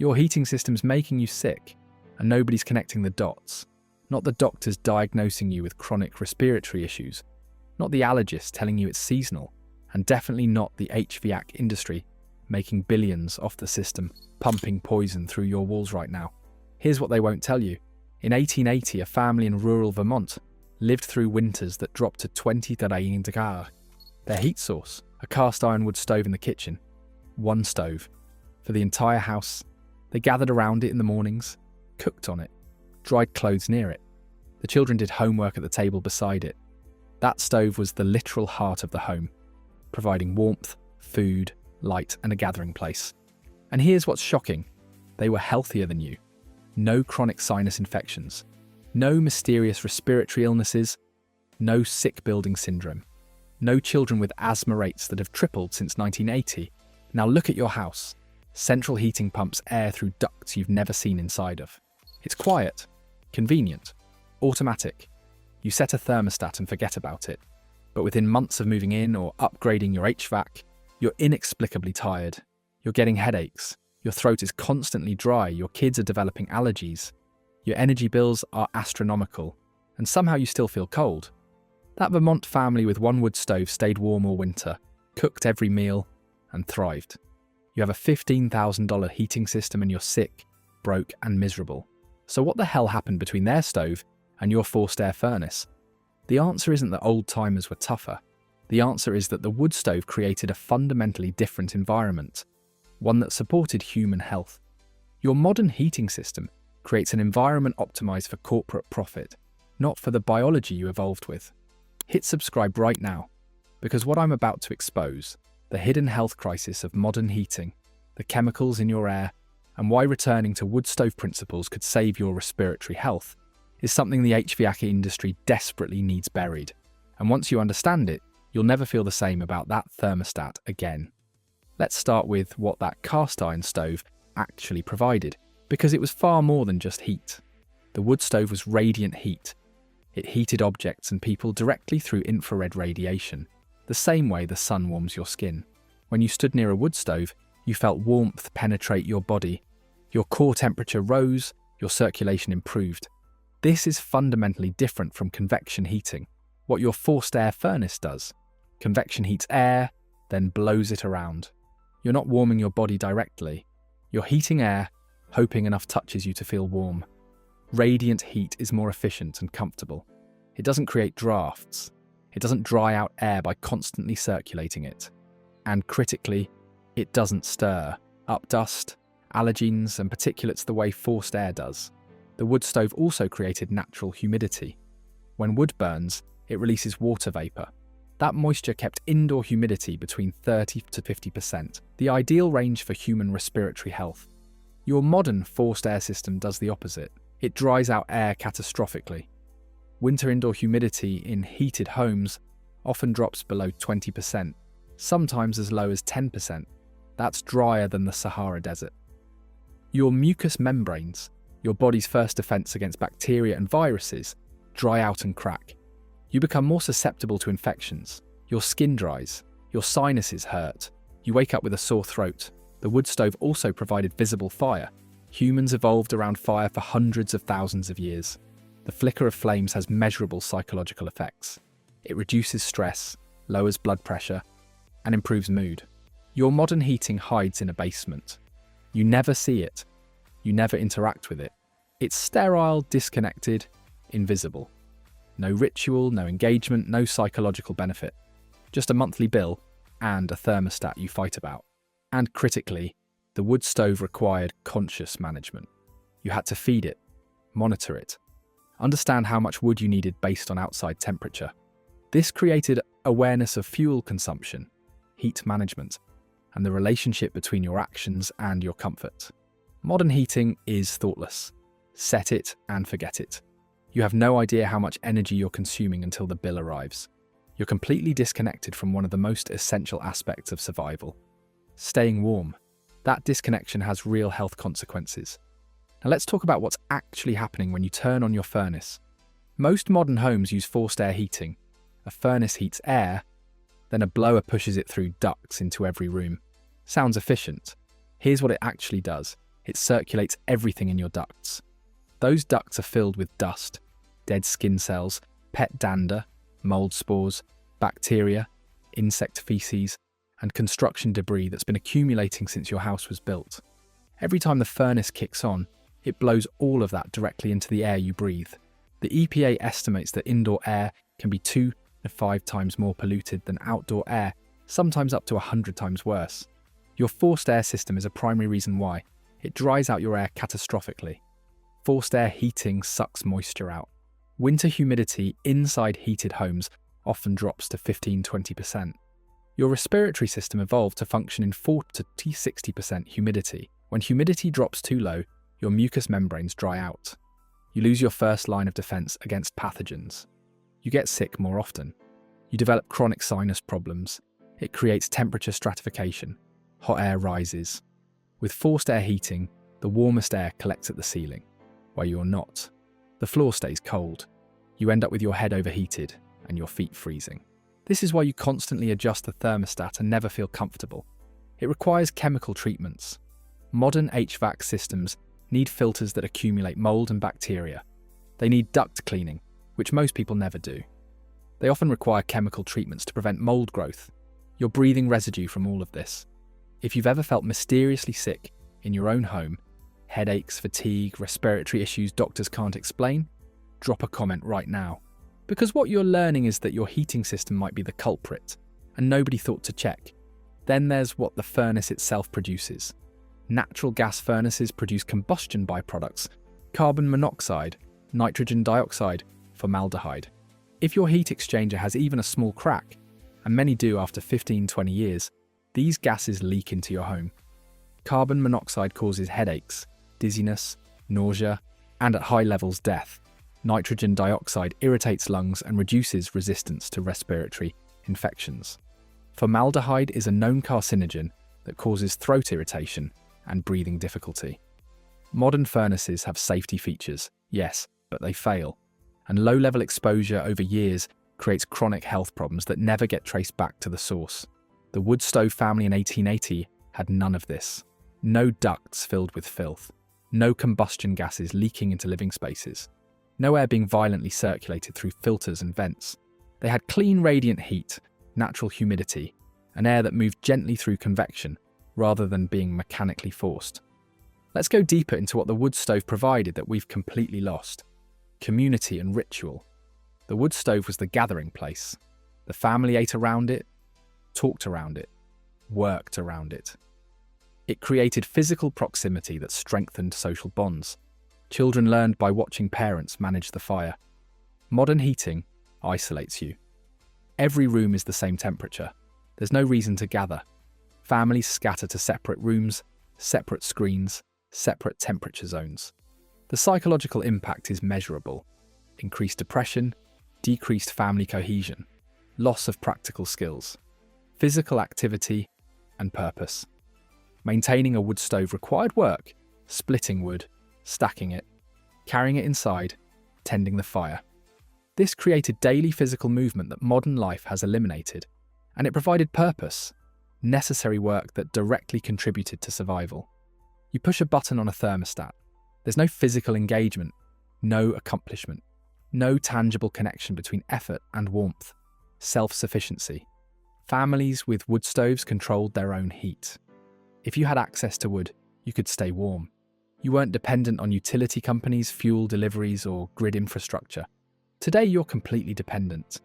Your heating system's making you sick, and nobody's connecting the dots. Not the doctors diagnosing you with chronic respiratory issues, not the allergist telling you it's seasonal, and definitely not the HVAC industry making billions off the system, pumping poison through your walls right now. Here's what they won't tell you. In 1880, a family in rural Vermont lived through winters that dropped to 20 degrees. Their heat source, a cast iron wood stove in the kitchen. One stove. For the entire house. They gathered around it in the mornings, cooked on it, dried clothes near it. The children did homework at the table beside it. That stove was the literal heart of the home, providing warmth, food, light, and a gathering place. And here's what's shocking. They were healthier than you. No chronic sinus infections. No mysterious respiratory illnesses. No sick building syndrome. No children with asthma rates that have tripled since 1980. Now look at your house. Central heating pumps air through ducts you've never seen inside of. It's quiet, convenient, automatic. You set a thermostat and forget about it. But within months of moving in or upgrading your HVAC, you're inexplicably tired. You're getting headaches. Your throat is constantly dry. Your kids are developing allergies. Your energy bills are astronomical. And somehow you still feel cold. That Vermont family with one wood stove stayed warm all winter, cooked every meal, and thrived. You have a $15,000 heating system and you're sick, broke, and miserable. So what the hell happened between their stove and your forced air furnace? The answer isn't that old timers were tougher. The answer is that the wood stove created a fundamentally different environment, one that supported human health. Your modern heating system creates an environment optimized for corporate profit, not for the biology you evolved with. Hit subscribe right now, because what I'm about to expose, the hidden health crisis of modern heating, the chemicals in your air, and why returning to wood stove principles could save your respiratory health, is something the HVAC industry desperately needs buried. And once you understand it, you'll never feel the same about that thermostat again. Let's start with what that cast iron stove actually provided, because it was far more than just heat. The wood stove was radiant heat. It heated objects and people directly through infrared radiation, the same way the sun warms your skin. When you stood near a wood stove, you felt warmth penetrate your body. Your core temperature rose, your circulation improved. This is fundamentally different from convection heating, what your forced air furnace does. Convection heats air, then blows it around. You're not warming your body directly. You're heating air, hoping enough touches you to feel warm. Radiant heat is more efficient and comfortable. It doesn't create drafts. It doesn't dry out air by constantly circulating it. And critically, it doesn't stir up dust, allergens, and particulates the way forced air does. The wood stove also created natural humidity. When wood burns, it releases water vapor. That moisture kept indoor humidity between 30 to 50%, the ideal range for human respiratory health. Your modern forced air system does the opposite. It dries out air catastrophically. Winter indoor humidity in heated homes often drops below 20%, sometimes as low as 10%. That's drier than the Sahara Desert. Your mucous membranes, your body's first defense against bacteria and viruses, dry out and crack. You become more susceptible to infections. Your skin dries. Your sinuses hurt. You wake up with a sore throat. The wood stove also provided visible fire. Humans evolved around fire for hundreds of thousands of years. The flicker of flames has measurable psychological effects. It reduces stress, lowers blood pressure, and improves mood. Your modern heating hides in a basement. You never see it. You never interact with it. It's sterile, disconnected, invisible. No ritual, no engagement, no psychological benefit. Just a monthly bill and a thermostat you fight about. And critically, the wood stove required conscious management. You had to feed it, monitor it, understand how much wood you needed based on outside temperature. This created awareness of fuel consumption, heat management, and the relationship between your actions and your comfort. Modern heating is thoughtless. Set it and forget it. You have no idea how much energy you're consuming until the bill arrives. You're completely disconnected from one of the most essential aspects of survival. Staying warm. That disconnection has real health consequences. Now let's talk about what's actually happening when you turn on your furnace. Most modern homes use forced air heating. A furnace heats air, then a blower pushes it through ducts into every room. Sounds efficient. Here's what it actually does. It circulates everything in your ducts. Those ducts are filled with dust, dead skin cells, pet dander, mold spores, bacteria, insect feces, and construction debris that's been accumulating since your house was built. Every time the furnace kicks on, it blows all of that directly into the air you breathe. The EPA estimates that indoor air can be 2 to 5 times more polluted than outdoor air, sometimes up to 100 times worse. Your forced air system is a primary reason why. It dries out your air catastrophically. Forced air heating sucks moisture out. Winter humidity inside heated homes often drops to 15-20%. Your respiratory system evolved to function in 40 to 60% humidity. When humidity drops too low, your mucous membranes dry out. You lose your first line of defense against pathogens. You get sick more often. You develop chronic sinus problems. It creates temperature stratification. Hot air rises. With forced air heating, the warmest air collects at the ceiling. Where you're not, the floor stays cold. You end up with your head overheated and your feet freezing. This is why you constantly adjust the thermostat and never feel comfortable. It requires chemical treatments. Modern HVAC systems need filters that accumulate mold and bacteria. They need duct cleaning, which most people never do. They often require chemical treatments to prevent mold growth. You're breathing residue from all of this. If you've ever felt mysteriously sick in your own home, headaches, fatigue, respiratory issues doctors can't explain, drop a comment right now. Because what you're learning is that your heating system might be the culprit, and nobody thought to check. Then there's what the furnace itself produces. Natural gas furnaces produce combustion byproducts, carbon monoxide, nitrogen dioxide, formaldehyde. If your heat exchanger has even a small crack, and many do after 15-20 years, these gases leak into your home. Carbon monoxide causes headaches, dizziness, nausea, and at high levels death. Nitrogen dioxide irritates lungs and reduces resistance to respiratory infections. Formaldehyde is a known carcinogen that causes throat irritation and breathing difficulty. Modern furnaces have safety features, yes, but they fail. And low-level exposure over years creates chronic health problems that never get traced back to the source. The wood stove family in 1880 had none of this. No ducts filled with filth. No combustion gases leaking into living spaces. No air being violently circulated through filters and vents. They had clean radiant heat, natural humidity, an air that moved gently through convection rather than being mechanically forced. Let's go deeper into what the wood stove provided that we've completely lost. Community and ritual. The wood stove was the gathering place. The family ate around it, talked around it, worked around it. It created physical proximity that strengthened social bonds. Children learned by watching parents manage the fire. Modern heating isolates you. Every room is the same temperature. There's no reason to gather. Families scatter to separate rooms, separate screens, separate temperature zones. The psychological impact is measurable. Increased depression, decreased family cohesion, loss of practical skills, physical activity, and purpose. Maintaining a wood stove required work, splitting wood, stacking it, carrying it inside, tending the fire. This created daily physical movement that modern life has eliminated, and it provided purpose, necessary work that directly contributed to survival. You push a button on a thermostat. There's no physical engagement, no accomplishment, no tangible connection between effort and warmth, self-sufficiency. Families with wood stoves controlled their own heat. If you had access to wood, you could stay warm. You weren't dependent on utility companies, fuel deliveries, or grid infrastructure. Today, you're completely dependent.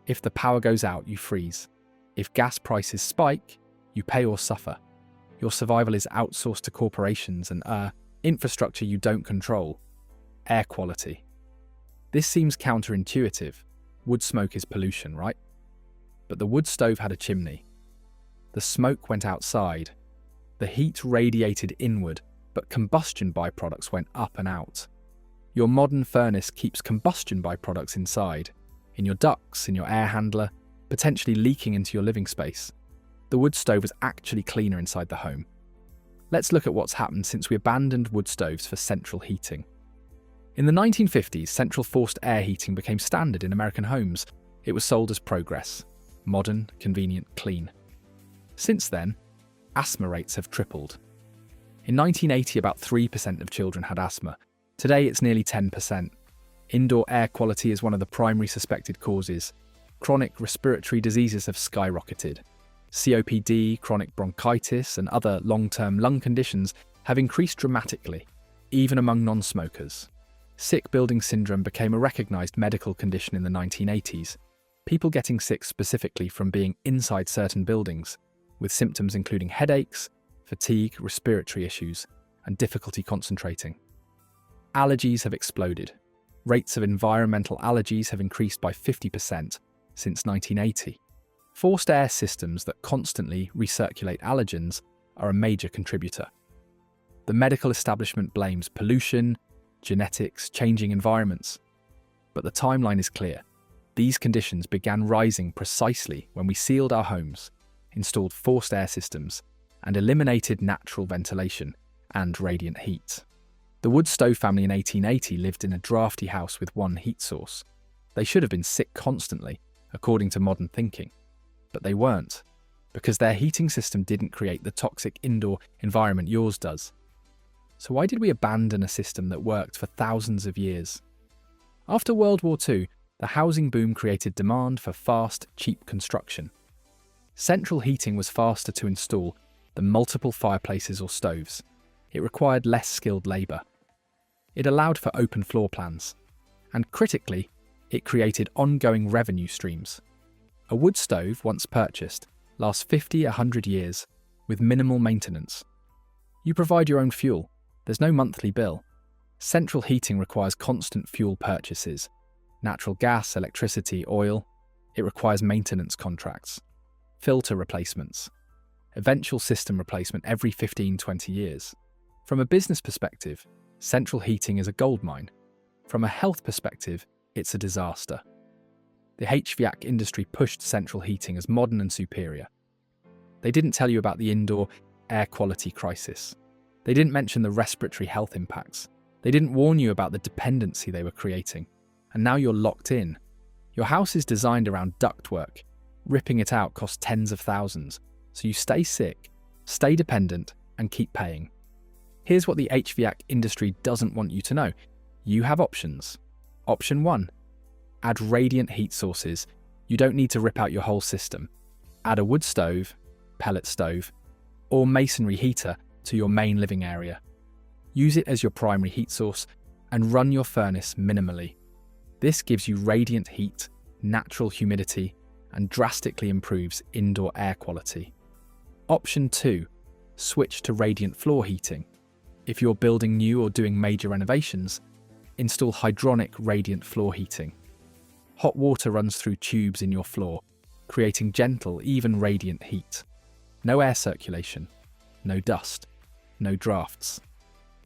If the power goes out, you freeze. If gas prices spike, you pay or suffer. Your survival is outsourced to corporations and infrastructure you don't control. Air quality. This seems counterintuitive. Wood smoke is pollution, right? But the wood stove had a chimney. The smoke went outside. The heat radiated inward, but combustion byproducts went up and out. Your modern furnace keeps combustion byproducts inside, in your ducts, in your air handler, potentially leaking into your living space. The wood stove was actually cleaner inside the home. Let's look at what's happened since we abandoned wood stoves for central heating. In the 1950s, central forced air heating became standard in American homes. It was sold as progress. Modern, convenient, clean. Since then, asthma rates have tripled. In 1980, about 3% of children had asthma. Today, it's nearly 10%. Indoor air quality is one of the primary suspected causes. Chronic respiratory diseases have skyrocketed. COPD, chronic bronchitis, and other long-term lung conditions have increased dramatically, even among non-smokers. Sick building syndrome became a recognized medical condition in the 1980s, people getting sick specifically from being inside certain buildings, with symptoms including headaches, fatigue, respiratory issues, and difficulty concentrating. Allergies have exploded. Rates of environmental allergies have increased by 50% since 1980. Forced air systems that constantly recirculate allergens are a major contributor. The medical establishment blames pollution, genetics, changing environments. But the timeline is clear. These conditions began rising precisely when we sealed our homes, installed forced air systems, and eliminated natural ventilation and radiant heat. The Wood stove family in 1880 lived in a drafty house with one heat source. They should have been sick constantly, according to modern thinking. But they weren't, because their heating system didn't create the toxic indoor environment yours does. So why did we abandon a system that worked for thousands of years? After World War II, the housing boom created demand for fast, cheap construction. Central heating was faster to install than multiple fireplaces or stoves. It required less skilled labour. It allowed for open floor plans. And critically, it created ongoing revenue streams. A wood stove, once purchased, lasts 50–100 years with minimal maintenance. You provide your own fuel. There's no monthly bill. Central heating requires constant fuel purchases. Natural gas, electricity, oil. It requires maintenance contracts. Filter replacements. Eventual system replacement every 15–20 years. From a business perspective, central heating is a goldmine. From a health perspective, it's a disaster. The HVAC industry pushed central heating as modern and superior. They didn't tell you about the indoor air quality crisis. They didn't mention the respiratory health impacts. They didn't warn you about the dependency they were creating. And now you're locked in. Your house is designed around ductwork. Ripping it out costs tens of thousands. So you stay sick, stay dependent, and keep paying. Here's what the HVAC industry doesn't want you to know. You have options. Option 1. Add radiant heat sources. You don't need to rip out your whole system. Add a wood stove, pellet stove, or masonry heater to your main living area. Use it as your primary heat source and run your furnace minimally. This gives you radiant heat, natural humidity, and drastically improves indoor air quality. Option 2. Switch to radiant floor heating. If you're building new or doing major renovations, install hydronic radiant floor heating. Hot water runs through tubes in your floor, creating gentle, even radiant heat. No air circulation, no dust, no drafts.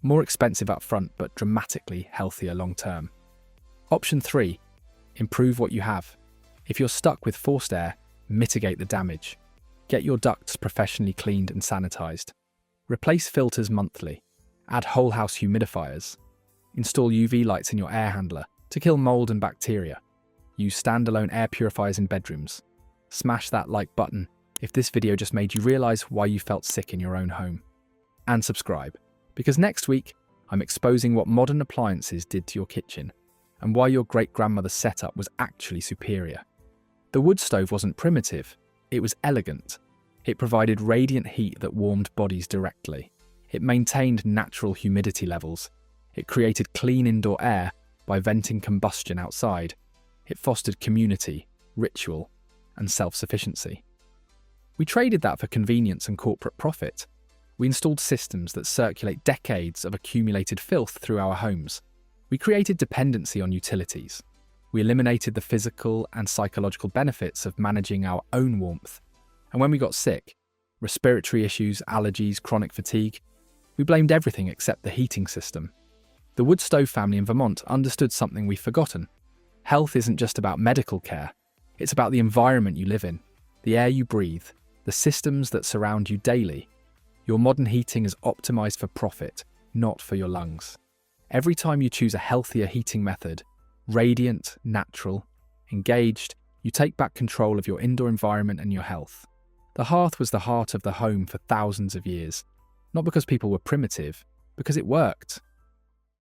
More expensive up front, but dramatically healthier long term. Option 3. Improve what you have. If you're stuck with forced air, mitigate the damage. Get your ducts professionally cleaned and sanitized. Replace filters monthly. Add whole house humidifiers. Install UV lights in your air handler to kill mold and bacteria. Use standalone air purifiers in bedrooms. Smash that like button if this video just made you realize why you felt sick in your own home. And subscribe, because next week I'm exposing what modern appliances did to your kitchen and why your great-grandmother's setup was actually superior. The wood stove wasn't primitive, it was elegant. It provided radiant heat that warmed bodies directly. It maintained natural humidity levels. It created clean indoor air by venting combustion outside. It fostered community, ritual, and self-sufficiency. We traded that for convenience and corporate profit. We installed systems that circulate decades of accumulated filth through our homes. We created dependency on utilities. We eliminated the physical and psychological benefits of managing our own warmth. And when we got sick, respiratory issues, allergies, chronic fatigue, we blamed everything except the heating system. The Wood stove family in Vermont understood something we've forgotten. Health isn't just about medical care. It's about the environment you live in, the air you breathe, the systems that surround you daily. Your modern heating is optimized for profit, not for your lungs. Every time you choose a healthier heating method, radiant, natural, engaged, you take back control of your indoor environment and your health. The hearth was the heart of the home for thousands of years, Not because people were primitive, because it worked.